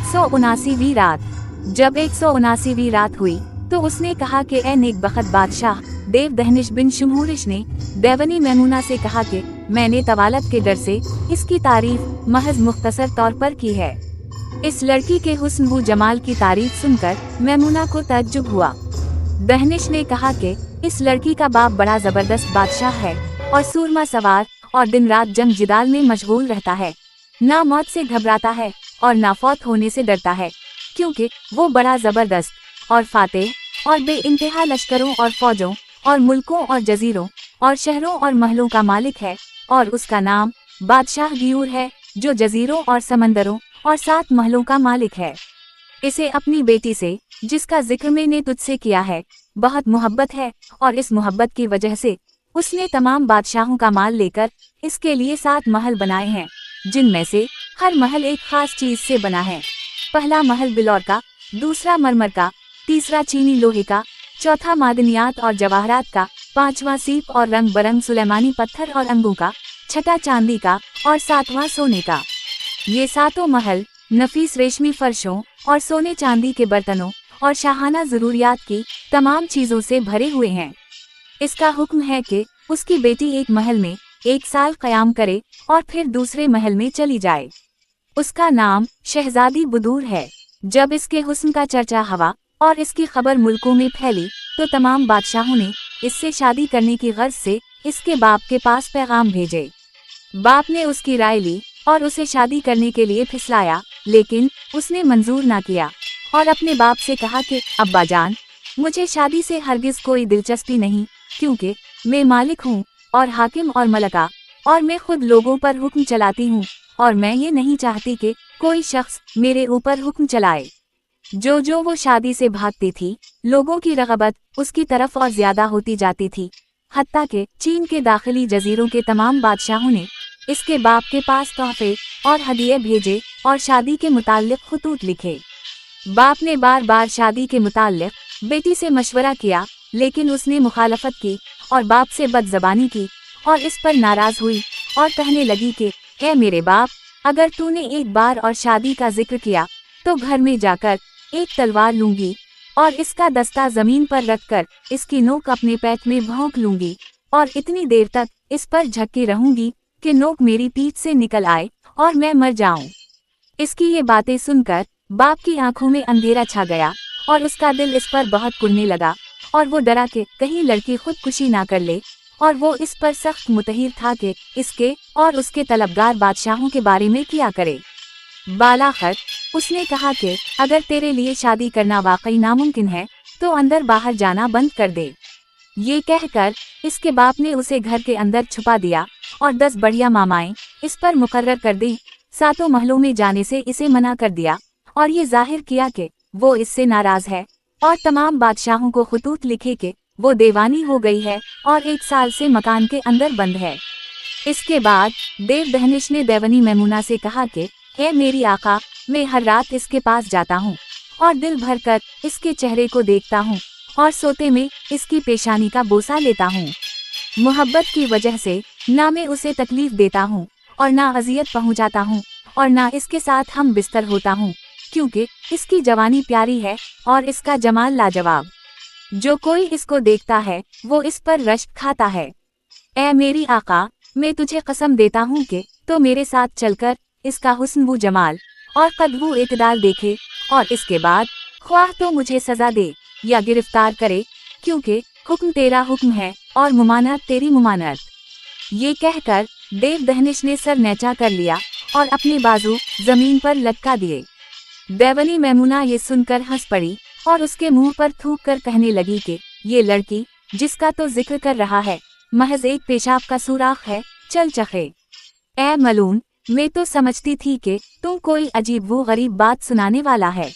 179वीं रात। जब 179वीं रात हुई तो उसने कहा कि ए नेकबख्त बादशाह देव दहनिश बिन शुम्हूरिश ने देवनी मैमूना से कहा कि मैंने तवालत के डर से इसकी तारीफ महज मुख्तसर तौर पर की है। इस लड़की के हुस्न व जमाल की तारीफ सुनकर मैमूना को तअज्जुब हुआ। दहनिश ने कहा कि इस लड़की का बाप बड़ा जबरदस्त बादशाह है और सूरमा सवार और दिन रात जंग जिदाल में मशगूल रहता है। ना मौत से घबराता है और ना फौत होने से डरता है, क्योंकि वो बड़ा जबरदस्त और फातेह और बेइंतहा लश्करों और फौजों और मुल्कों और जजीरों और शहरों और महलों का मालिक है। और उसका नाम बादशाह गियूर है, जो जजीरों और समंदरों और 7 महलों का मालिक है। इसे अपनी बेटी से, जिसका जिक्र मैंने तुझसे किया है, बहुत मोहब्बत है और इस मोहब्बत की वजह से उसने तमाम बादशाहों का माल लेकर इसके लिए 7 महल बनाए हैं, जिनमें से हर महल एक खास चीज से बना है। पहला महल बिलौर का, दूसरा मरमर का, तीसरा चीनी लोहे का, चौथा मादनियात और जवाहरात का, पांचवा सीप और रंग बरंग सुलेमानी पत्थर और अंगों का, छठा चांदी का और 7वां सोने का। ये 7 महल नफीस रेशमी फर्शों और सोने चांदी के बर्तनों और शाहाना जरूरियात की तमाम चीजों से भरे हुए हैं। इसका हुक्म है कि उसकी बेटी एक महल में 1 साल क़याम करे और फिर दूसरे महल में चली जाए। उसका नाम शहजादी बुदूर है। जब इसके हुस्न का चर्चा हवा और इसकी खबर मुल्कों में फैली तो तमाम बादशाहों ने इससे शादी करने की गर्ज से इसके बाप के पास पैगाम भेजे। बाप ने उसकी राय ली और उसे शादी करने के लिए फिसलाया, लेकिन उसने मंजूर ना किया और अपने बाप से कहा कि अब्बा जान, मुझे शादी से हरगिज कोई दिलचस्पी नहीं, क्योंकि मैं मालिक हूँ और हाकिम और मलका, और मैं खुद लोगों पर हुक्म चलाती हूँ और मैं ये नहीं चाहती कि कोई शख्स मेरे ऊपर हुक्म चलाए। जो वो शादी से भागती थी, लोगों की रग़बत उसकी तरफ और ज्यादा होती जाती थी, हत्ता कि चीन के दाखिली जजीरों के तमाम बादशाहों ने इसके बाप के पास तोहफे और हदिये भेजे और शादी के मुताल्लिक खुतूत लिखे। बाप ने बार बार शादी के मुताल्लिक बेटी से मशवरा किया, लेकिन उसने मुखालफत की और बाप से बदज़बानी की और इस पर नाराज हुई और कहने लगी कि ए मेरे बाप, अगर तूने एक बार और शादी का जिक्र किया तो घर में जाकर एक तलवार लूंगी और इसका दस्ता जमीन पर रखकर इसकी नोक अपने पैट में भोंक लूंगी और इतनी देर तक इस पर झक्की रहूंगी कि नोक मेरी पीठ से निकल आए और मैं मर जाऊं। इसकी ये बातें सुनकर बाप की आंखों में अंधेरा छा गया और उसका दिल इस पर बहुत कुढ़ने लगा और वो डरा कि कहीं लड़की खुदकुशी ना कर ले, और वो इस पर सख्त मुतहिर था कि इसके और उसके तलबगार बादशाहों के बारे में क्या करे। बालाखत उसने कहा कि अगर तेरे लिए शादी करना वाकई नामुमकिन है तो अंदर बाहर जाना बंद कर दे। ये कहकर इसके बाप ने उसे घर के अंदर छुपा दिया और 10 बढ़िया मामाएं इस पर मुकर्रर कर दी। 7 महलों में जाने से इसे मना कर दिया और ये जाहिर किया कि वो इससे नाराज है और तमाम बादशाहों को खुतूत लिखे कि वो दीवानी हो गई है और 1 साल से मकान के अंदर बंद है। इसके बाद देव दहनिश ने देवनी मैमूना से कहा कि ए मेरी आका, मैं हर रात इसके पास जाता हूँ और दिल भर कर इसके चेहरे को देखता हूँ और सोते में इसकी पेशानी का बोसा लेता हूँ। मोहब्बत की वजह से ना मैं उसे तकलीफ देता हूँ और ना अजियत पहुँचाता हूँ और ना इसके साथ हम बिस्तर होता हूँ, क्योंकि इसकी जवानी प्यारी है और इसका जमाल लाजवाब। जो कोई इसको देखता है वो इस पर रश्क खाता है। ए मेरी आका, मैं तुझे कसम देता हूँ कि तो मेरे साथ चलकर इसका हुस्न व जमाल और कदवो इतदाल देखे और इसके बाद ख्वाह तो मुझे सजा दे या गिरफ्तार करे, क्योंकि हुक्म तेरा हुक्म है और मुमानत तेरी मुमानत। ये कहकर देव दहनिश ने सर नीचा कर लिया और अपने बाजू जमीन पर लटका दिए। देवनी मैमूना ये सुनकर हंस पड़ी और उसके मुंह पर थूक कर कहने लगी कि ये लड़की जिसका तो जिक्र कर रहा है महज एक पेशाब का सुराख है, चल चखे। ए मलून, मैं तो समझती थी कि तुम कोई अजीब वो गरीब बात सुनाने वाला है।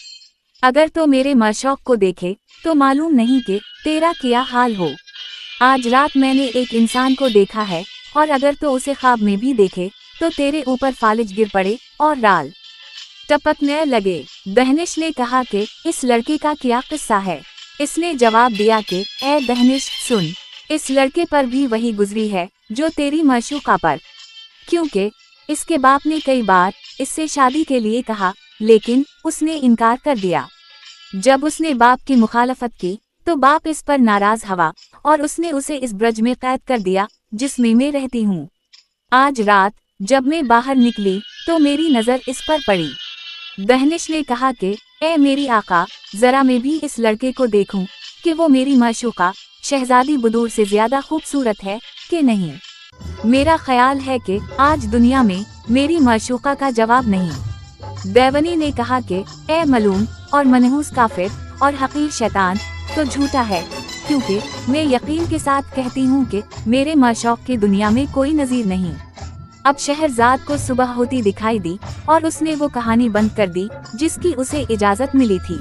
अगर तो मेरे मशौक को देखे तो मालूम नहीं कि तेरा क्या हाल हो। आज रात मैंने एक इंसान को देखा है और अगर तो उसे ख्वाब में भी देखे तो तेरे ऊपर फालिज गिर पड़े और राल टपकने लगे। दहनिश ने कहा कि इस लड़के का क्या किस्सा है। इसने जवाब दिया कि ए दहनिश सुन, इस लड़के पर भी वही गुजरी है जो तेरी मशूका पर, क्योंकि इसके बाप ने कई बार इससे शादी के लिए कहा, लेकिन उसने इनकार कर दिया। जब उसने बाप की मुखालफत की तो बाप इस पर नाराज हुआ और उसने उसे इस ब्रज में कैद कर दिया जिसमें मैं रहती हूँ। आज रात जब मैं बाहर निकली तो मेरी नज़र इस पर पड़ी। दहनिश ने कहा कि ए मेरी आका, जरा मैं भी इस लड़के को देखूं कि वो मेरी माशूका शहजादी बुदूर से ज्यादा खूबसूरत है कि नहीं। मेरा ख्याल है कि आज दुनिया में मेरी माशूका का जवाब नहीं। देवनी ने कहा कि ए मलूम और मनहूस काफिर और हकीर शैतान, तो झूठा है, क्योंकि मैं यकीन के साथ कहती हूँ कि मेरे माशौक की दुनिया में कोई नज़ीर नहीं। अब शहरजाद को सुबह होती दिखाई दी और उसने वो कहानी बंद कर दी जिसकी उसे इजाज़त मिली थी।